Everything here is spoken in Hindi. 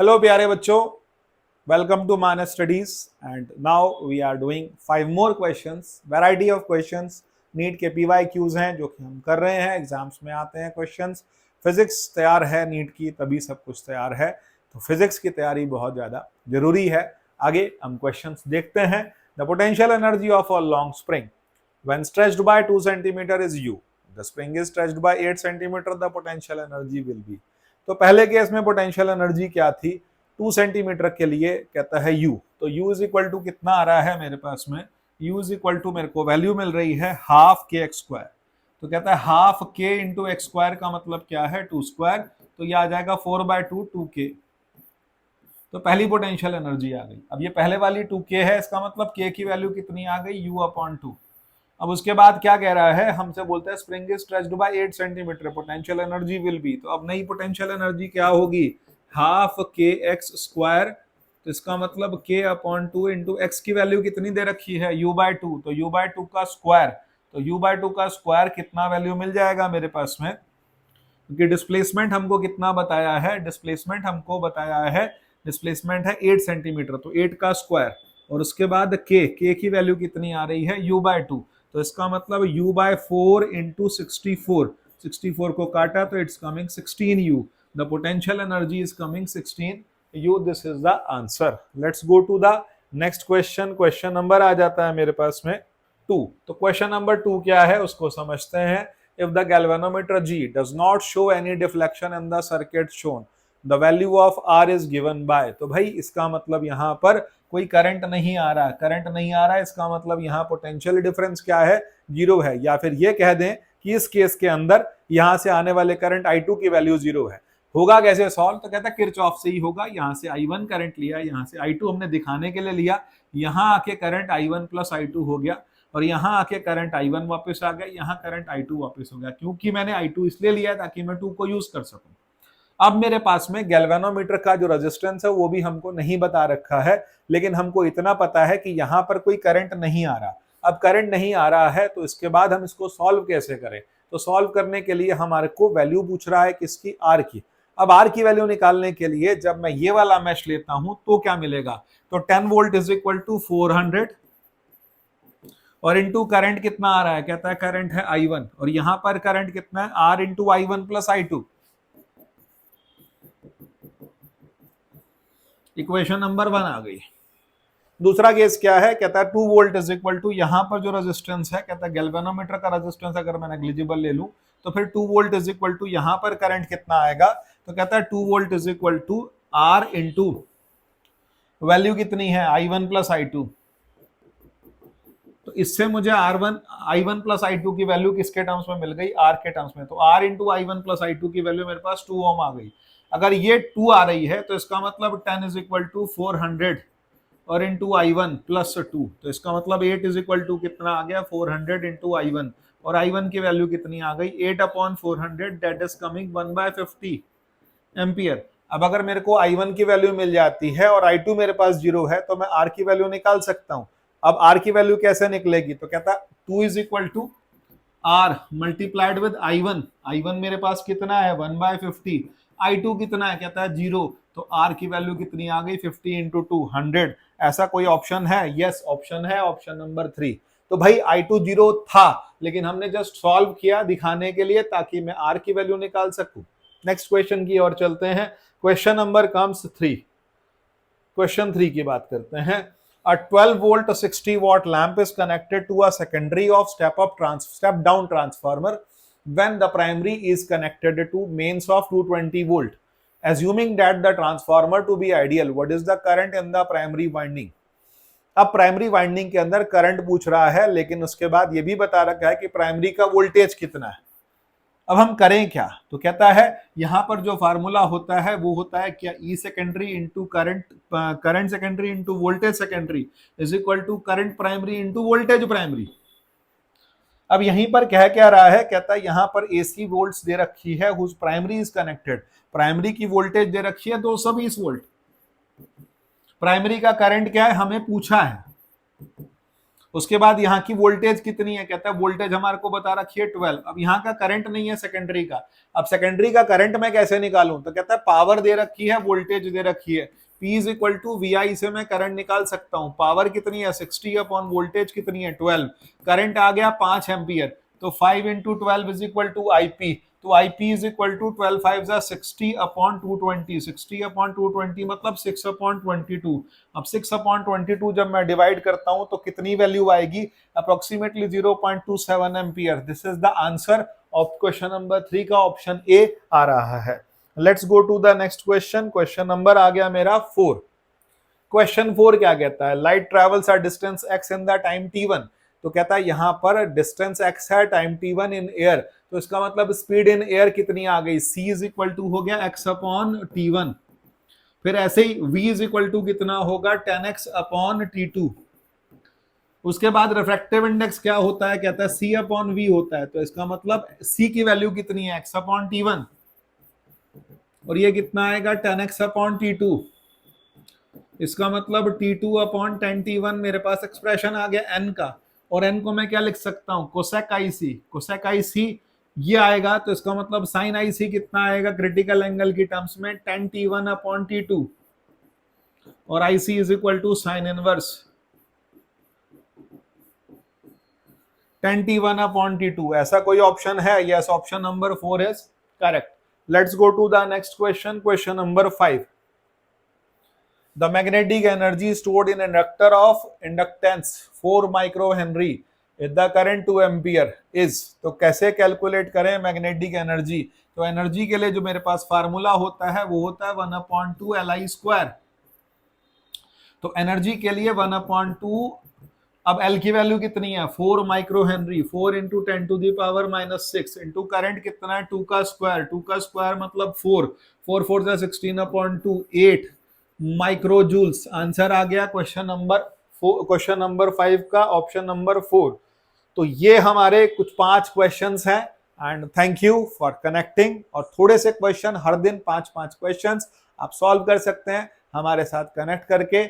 हेलो प्यारे बच्चों, welcome to Manas studies and now we are doing 5 more questions, variety of questions. NEET के PYQs हैं जो कि हम कर रहे हैं, एग्जाम्स में आते हैं क्वेश्चंस। फिजिक्स तैयार है नीट की, तभी सब कुछ तैयार है, तो फिजिक्स की तैयारी बहुत ज़्यादा जरूरी है। आगे हम क्वेश्चंस देखते हैं। The potential energy of a long spring when stretched by 2 centimeter is u, the spring is stretched by 8 centimeter, the potential energy will be। तो पहले केस में पोटेंशियल एनर्जी क्या थी? 2 सेंटीमीटर के लिए कहता है u, तो u इज इक्वल टू कितना आ रहा है मेरे पास में? u इज इक्वल टू मेरे को वैल्यू मिल रही है हाफ के एक्स स्क्वायर। तो कहता है हाफ के इंटू एक्स स्क्वायर का मतलब क्या है? 2 स्क्वायर, तो ये आ जाएगा 4/2 2k। तो पहली पोटेंशियल एनर्जी आ गई। अब ये पहले वाली 2k है, इसका मतलब k की वैल्यू कितनी आ गई? u/2। अब उसके बाद क्या कह रहा है? हमसे बोलता है spring is stretched by 8 centimetre, potential energy will be. तो अब नई पोटेंशियल एनर्जी क्या होगी? हाफ के एक्स स्क्वायर। तो इसका मतलब k/2 इंटू एक्स की वैल्यू कितनी दे रखी है? u/2। तो u/2 का स्क्वायर, तो u/2 का स्क्वायर कितना वैल्यू मिल जाएगा मेरे पास में? क्योंकि डिस्प्लेसमेंट हमको कितना बताया है? डिस्प्लेसमेंट हमको बताया है, डिस्प्लेसमेंट है 8 सेंटीमीटर, तो 8 का स्क्वायर और उसके बाद k की वैल्यू कितनी आ रही है? u/2। तो इसका मतलब u/4 इंटू 64 को काटा तो it's coming 16u। The potential energy is coming 16u। This is the answer. Let's go to the next question. Question number आ जाता है मेरे पास में 2। तो क्वेश्चन नंबर 2 क्या है उसको समझते हैं। If the galvanometer G does not show any deflection in the circuit shown, the value of R is given by। तो भाई इसका मतलब यहाँ पर कोई करंट नहीं आ रहा, करंट नहीं आ रहा है, इसका मतलब यहाँ पोटेंशियल डिफरेंस क्या है? 0 है। या फिर ये कह दें कि इस केस के अंदर यहाँ से आने वाले करंट I2 की वैल्यू 0 है। होगा कैसे सॉल्व? तो कहता है किरचॉफ से ही होगा। यहाँ से I1 करंट लिया, यहाँ से I2 हमने दिखाने के लिए लिया, यहाँ आके करंट I1 प्लस I2 हो गया और यहाँ आके करंट I1 वापस आ गया, यहाँ करंट I2 वापस हो गया। क्योंकि मैंने I2 इसलिए लिया ताकि मैं 2 को यूज कर सकूं। अब मेरे पास में गैल्वेनोमीटर का जो रेजिस्टेंस है वो भी हमको नहीं बता रखा है, लेकिन हमको इतना पता है कि यहाँ पर कोई करंट नहीं आ रहा। अब करंट नहीं आ रहा है तो इसके बाद हम इसको सॉल्व कैसे करें? तो सॉल्व करने के लिए हमारे को वैल्यू पूछ रहा है किसकी? आर की। अब आर की वैल्यू निकालने के लिए जब मैं ये वाला मैश लेता हूं तो क्या मिलेगा? तो 10 वोल्ट इज इक्वल टू 400 और इंटू करंट कितना आ रहा है? कहता है करंट है I1 और यहां पर करंट कितना है? R into I1 plus I2। Equation number 1 आ गई। दूसरा केस क्या है? कहता है 2 वोल्ट इज इक्वल टू, यहां पर जो रेजिस्टेंस है, कहता है गैल्वेनोमीटर का रेजिस्टेंस अगर मैं नेग्लिजिबल ले लूं तो फिर 2 वोल्ट इज इक्वल टू यहां पर करंट कितना आएगा? तो कहता है 2 volt is equal to R into value कितनी है? I1 plus I2। तो इससे मुझे I1 प्लस I2 की वैल्यू किसके टर्म्स में मिल गई? R के टर्म्स में। तो R into I1 plus I2 की वैल्यू मेरे पास 2 ओम आ गई। अगर ये 2 आ रही है तो इसका मतलब 10 इज इक्वल टू 400 और इंटू I1 प्लस 2, तो इसका मतलब 8 इज इक्वल टू कितना आ गया? 400 इंटू I1 और I1 की वैल्यू कितनी आ गई? 8/400, दैट इज कमिंग 1/50 एम्पियर। अब अगर मेरे को I1 की वैल्यू मिल जाती है और I2 मेरे पास 0 है तो मैं R की वैल्यू निकाल सकता हूं। अब R की वैल्यू कैसे निकलेगी? तो कहता 2 is equal to R multiplied with I1 मेरे पास कितना है? 1/50। I2 कितना है? कहता है 0। तो R की वैल्यू कितनी आ गई? 50 इंटू 2 100। ऐसा कोई ऑप्शन है? यस, ऑप्शन है, ऑप्शन नंबर 3। तो भाई I2 0 था, लेकिन हमने जस्ट सॉल्व किया दिखाने के लिए ताकि मैं R की वैल्यू निकाल सकूं। नेक्स्ट क्वेश्चन की ओर चलते हैं। Question number comes 3। क्वेश्चन 3 की बात करते हैं। A 12 volt 60 watt lamp is connected to a secondary of step down transformer when the primary is connected to mains of 220 volt. Assuming that the transformer to be ideal, what is the current in the primary winding? अब प्राइमरी वाइंडिंग के अंदर करंट पूछ रहा है, लेकिन उसके बाद ये भी बता रखा है कि प्राइमरी का वोल्टेज कितना है। अब हम करें क्या? तो कहता है यहां पर जो फार्मूला होता है वो होता है क्या? E secondary into current secondary into voltage secondary is equal to current primary into voltage primary. अब यहीं पर कह क्या रहा है? कहता है यहां पर AC वोल्ट्स दे रखी है, whose primary is connected. Primary की वोल्टेज दे रखी है 220 वोल्ट। प्राइमरी का करंट क्या है? हमें पूछा है। उसके बाद यहाँ की वोल्टेज कितनी है, कहता है वोल्टेज हमारे को बता रखी है 12। अब यहाँ का करंट नहीं है सेकेंडरी का, अब सेकेंडरी का करंट मैं कैसे निकालूं, तो कहता है पावर दे रखी है, वोल्टेज दे रखी है, P is equal to VI से मैं करंट निकाल सकता हूं। पावर कितनी है 60 अपॉन वोल्टेज कितनी है 12, करंट आ गया 5 एम्पियर, तो 5 into 12 is equal to IP, तो IP is equal to 12 5 60 upon 220, 60 upon 220 मतलब 6 अपॉन 22। अब 6 अपॉन 22 जब मैं डिवाइड करता हूं तो कितनी वैल्यू आएगी, approximately 0.27 ampere. This is the answer of question number 3 का ऑप्शन ए आ रहा है। Let's go to the next question. Question number आ गया मेरा 4। क्वेश्चन 4 क्या कहता है, light travels a distance x in the time t1। तो कहता है यहां पर डिस्टेंस x है, टाइम t1 इन एयर, तो इसका मतलब स्पीड इन एयर कितनी आ गई, c इज इक्वल टू हो गया x अपॉन t1। फिर ऐसे ही v इज इक्वल टू कितना होगा 10x अपॉन t2। उसके बाद रिफ्रैक्टिव इंडेक्स क्या होता है, कहता है c अपॉन v होता है, तो इसका मतलब c की वैल्यू कितनी है x अपॉन t1, और ये कितना आएगा 10x अपॉन t2। इसका मतलब t2 अपॉन 10t1, मेरे पास एक्सप्रेशन आ गया n का, और n को मैं क्या लिख सकता हूं, कोसेक IC, कोसेक IC ये आएगा, तो इसका मतलब साइन IC कितना आएगा क्रिटिकल एंगल की टर्म्स में 10t1 अपॉन t2, और IC is equal to sine inverse 10t1 upon t2। ऐसा कोई ऑप्शन है, yes, option number 4 is correct. Let's go to the next question, question number 5। The magnetic energy stored in inductor of inductance 4 microhenry if the current 2 ampere is, तो कैसे कैलकुलेट करें मैग्नेटिक एनर्जी, तो एनर्जी के लिए जो मेरे पास फार्मूला होता है वो होता है 1/2 Li स्क्वायर। तो एनर्जी के लिए 1/2, अब L की वैल्यू कितनी है 4 micro henry, 4 into 10 to the power -6 into current कितना है 2 का स्क्वायर, 2 का स्क्वायर मतलब 4, 4 4 से 16/2 8 माइक्रो जूल्स। आंसर आ गया क्वेश्चन नंबर 5 का ऑप्शन नंबर 4। तो ये हमारे कुछ 5 क्वेश्चंस हैं, and thank you for connecting. और थोड़े से क्वेश्चन हर दिन 5-5 क्वेश्चंस आप सॉल्व कर सकते हैं हमारे साथ कनेक्ट करके।